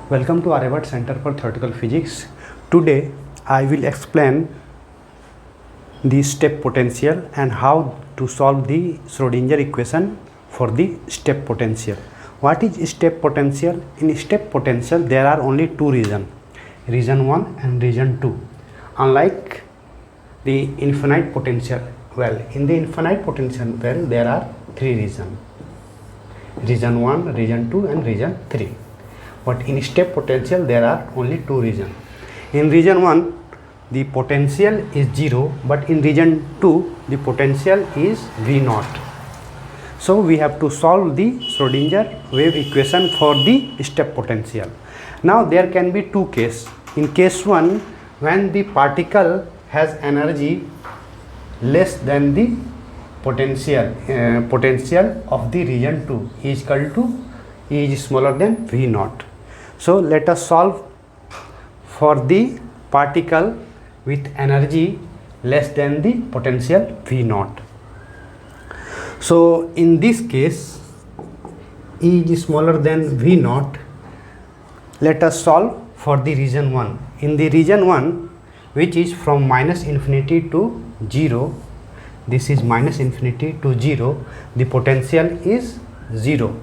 Welcome to Aryabhat Center for Theoretical Physics. Today I will explain the step potential and how to solve the Schrodinger equation for the step potential. What is step potential? In step potential there are only two regions, region 1 and region 2. Unlike the infinite potential, in the infinite potential there are three regions, region 1, region 2 and region 3. But in step potential there are only two regions. In region 1 the potential is 0, but in region 2 the potential is V0. So we have to solve the Schrodinger wave equation for the step potential. Now there can be two cases. In case 1, when the particle has energy less than the potential of the region 2 is equal to E is smaller than V0. So let us solve for the particle with energy less than the potential V0. So in this case E is smaller than V0. Let us solve for the region 1. In the region 1, which is from minus infinity to 0, this is minus infinity to 0, the potential is 0.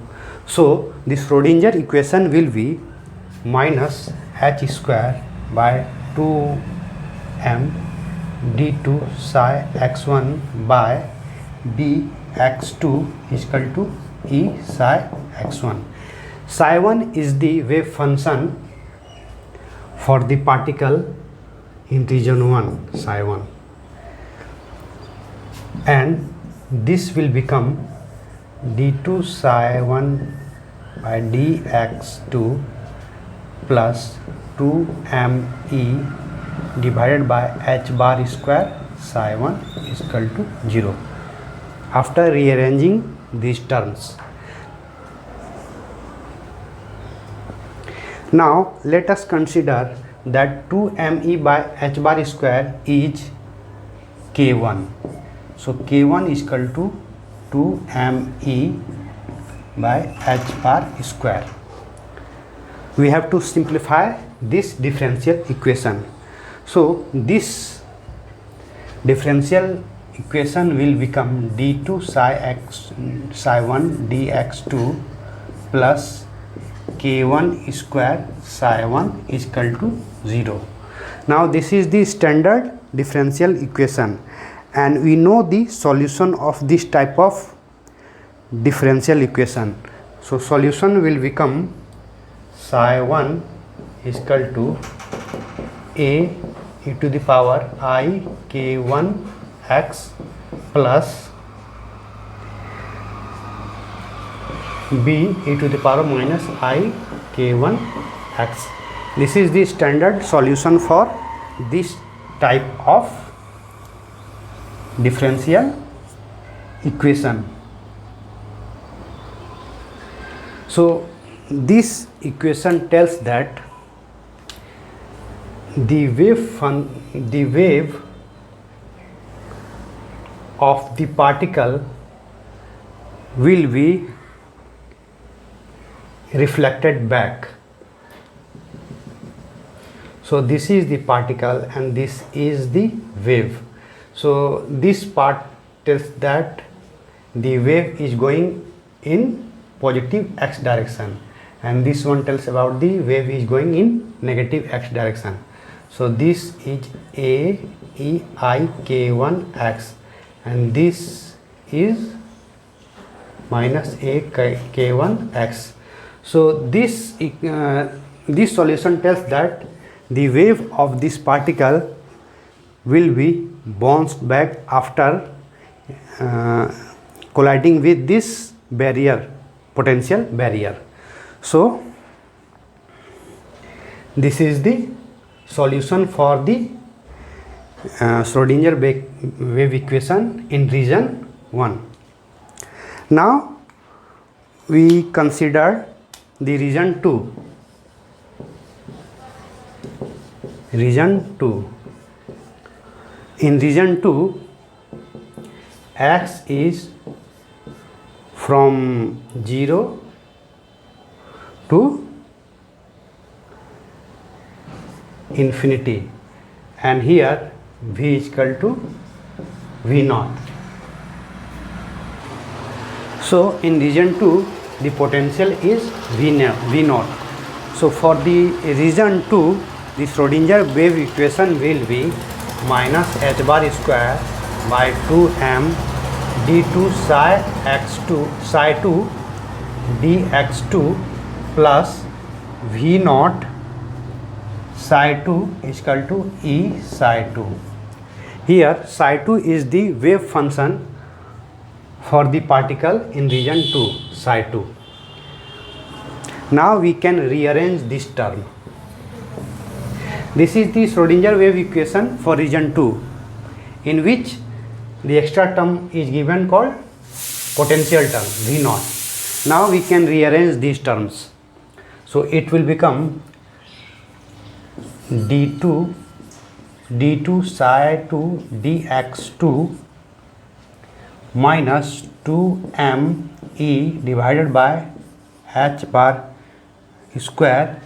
So the Schrodinger equation will be minus h square by 2m d2 psi x1 by dx2 is equal to E psi x1. Psi 1 is the wave function for the particle in region 1, psi 1, and this will become d2 psi 1 by dx2 plus 2me divided by h bar square psi 1 is equal to 0. After rearranging these terms, now let us consider that 2me by h bar square is k1. So k1 is equal to 2me by h bar square. We have to simplify this differential equation. So this differential equation will become d2 psi 1 dx2 plus k1 square psi 1 is equal to 0. Now this is the standard differential equation, and we know the solution of this type of differential equation. So solution will become psi 1 is equal to a e to the power I k1 x plus b e to the power minus I k1 x. This is the standard solution for this type of differential equation. So this equation tells that the wave of the particle will be reflected back. So this is the particle and this is the wave. So this part tells that the wave is going in positive x direction, and this one tells about the wave is going in negative x direction. So this is a e I k1 x, and this is minus a k1 x. So this solution tells that the wave of this particle will be bounced back after colliding with this barrier, potential barrier. So this is the solution for the Schrodinger wave equation in region 1. Now we consider the region 2. Region 2. In region 2, x is from 0 to infinity, and here V is equal to V naught. So in region 2 the potential is V naught. So for the region 2 the Schrodinger wave equation will be minus h bar square by 2m d2 psi x2 psi 2 dx2 plus V naught psi 2 is equal to E psi 2. Here psi 2 is the wave function for the particle in region 2, psi 2. Now we can rearrange this term. This is the Schrodinger wave equation for region 2, in which the extra term is given called potential term V naught. Now we can rearrange these terms. So it will become d2 psi 2 dx2 minus 2m E divided by h bar square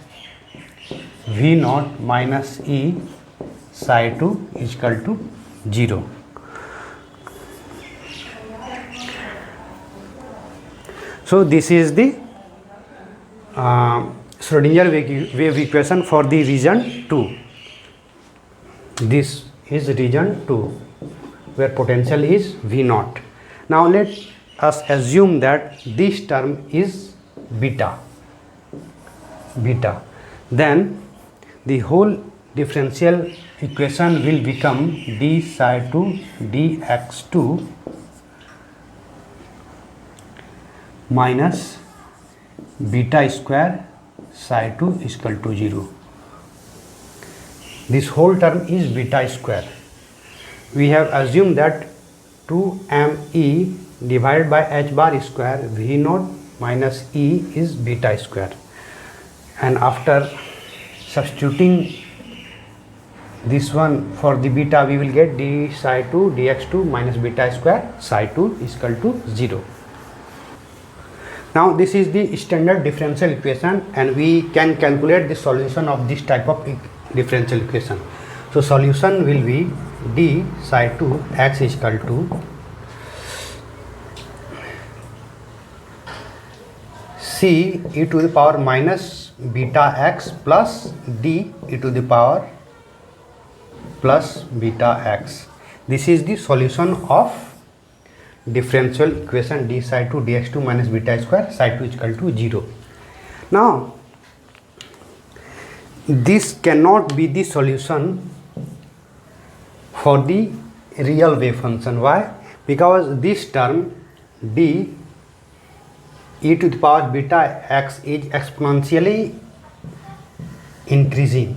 V naught minus E psi 2 is equal to 0. So this is the Schrodinger wave equation for the region 2. This is region 2 where potential is V naught. Now let us assume that this term is beta. Then the whole differential equation will become d psi 2 dx2 minus beta square psi 2 is equal to 0. This whole term is beta square. We have assumed that 2me divided by h bar square V naught minus E is beta square, and after substituting this one for the beta we will get d psi 2 dx2 minus beta square psi 2 is equal to 0. Now this is the standard differential equation, and we can calculate the solution of this type of differential equation. So solution will be d psi 2 x is equal to c e to the power minus beta x plus d e to the power plus beta x. This is the solution of differential equation d psi 2 dx2 minus beta square psi 2 is equal to 0. Now this cannot be the solution for the real wave function. Why? Because this term d e to the power beta x is exponentially increasing,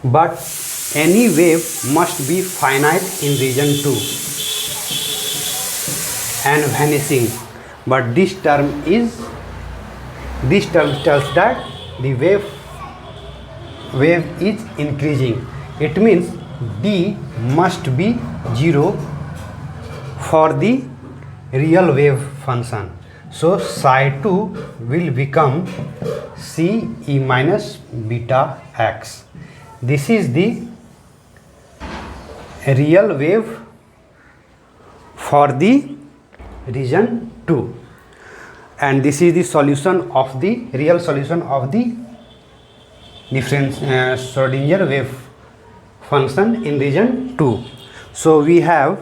but any wave must be finite in region 2 and vanishing, but this term tells that the wave is increasing. It means d must be 0 for the real wave function. So psi 2 will become c e minus beta x. This is the real wave for the region 2, and this is the solution of the real solution of the Schrodinger wave function in region 2. So we have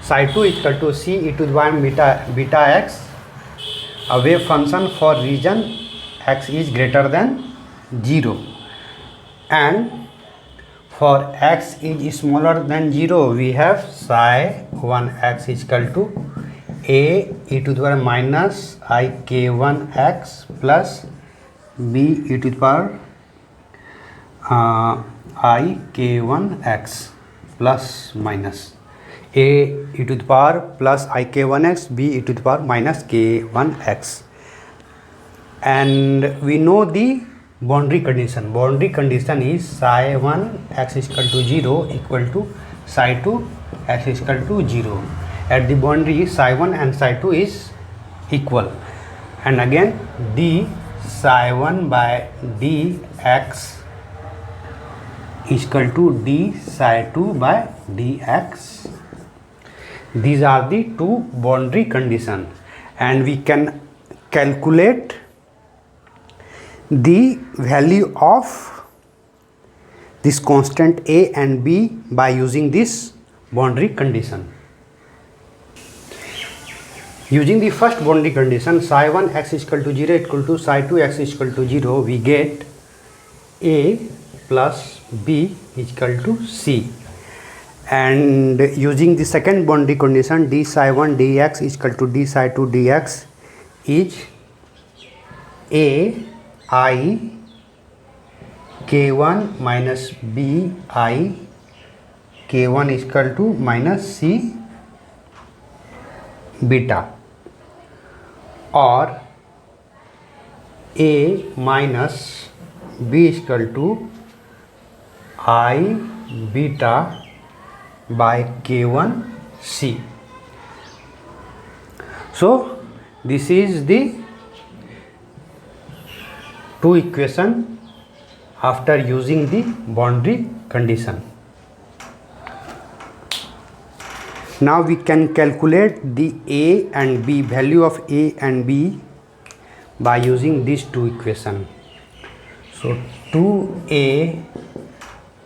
psi 2 is equal to c e to the power beta x, a wave function for region x is greater than 0, and for x is smaller than 0 we have psi 1 x is equal to a e to the power minus I k1 x plus b e to the power I k1 x plus minus a e to the power plus I k1 x b e to the power minus k1 x. And we know the boundary condition. Boundary condition is psi 1 x is equal to 0 equal to psi 2 x is equal to 0. At the boundary psi 1 and psi 2 is equal, and again d psi 1 by dx is equal to d psi 2 by dx. These are the two boundary conditions, and we can calculate the value of this constant a and b by using this boundary condition. Using the first boundary condition, psi 1 x is equal to 0 equal to psi 2 x is equal to 0, we get a plus b is equal to c. And using the second boundary condition, d psi 1 dx is equal to d psi 2 dx is a I k1 minus b I k1 is equal to minus c beta, or a minus b is equal to I beta by k1 c. So this is the two equation after using the boundary condition. Now we can calculate the a and b, value of a and b by using these two equation. So 2a,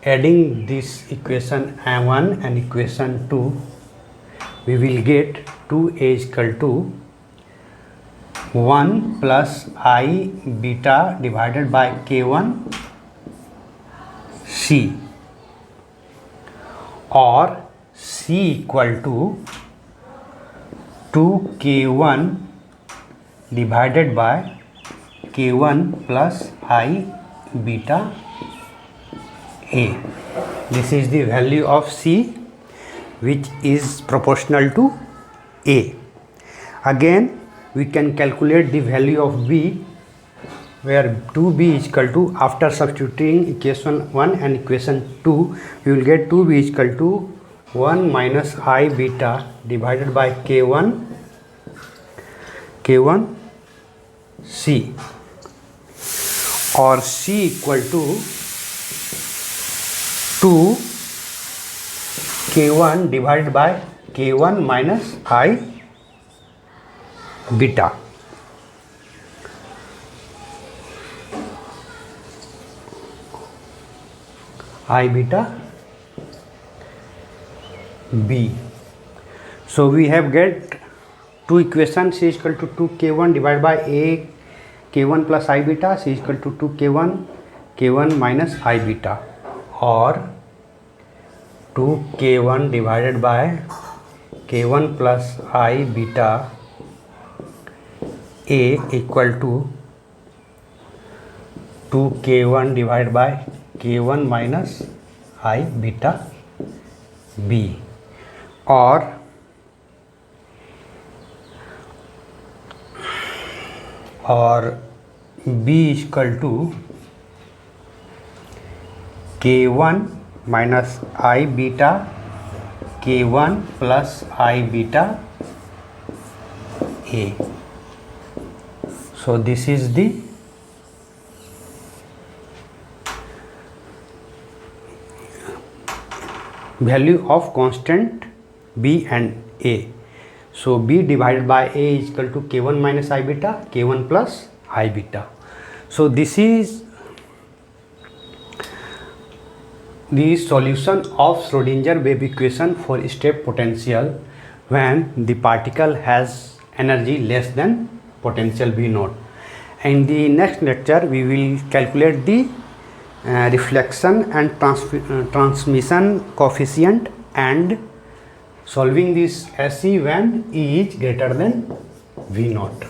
adding this equation 1 and equation 2, we will get 2a is equal to 1 plus I beta divided by k1 c, or c equal to 2k1 divided by k1 plus I beta a. This is the value of c, which is proportional to a. Again we can calculate the value of b, where 2b is equal to, after substituting equation 1 and equation 2, we will get 2b is equal to 1 minus I beta divided by k1 c, or c equal to 2 k1 divided by k1 minus I beta. I beta b. So we have get two equations, c is equal to 2k1 divided by a k1 plus I beta, c is equal to 2k1 k1 minus I beta, or 2k1 divided by k1 plus I beta a equal to 2k1 divided by k1 minus I beta b, or b is equal to k1 minus I beta k1 plus I beta a. So this is the value of constant b and a. So b divided by a is equal to k1 minus I beta, k1 plus I beta. So this is the solution of Schrodinger wave equation for step potential when the particle has energy less than potential V naught. In the next lecture we will calculate the reflection and transmission coefficient and solving this SE when E is greater than V naught.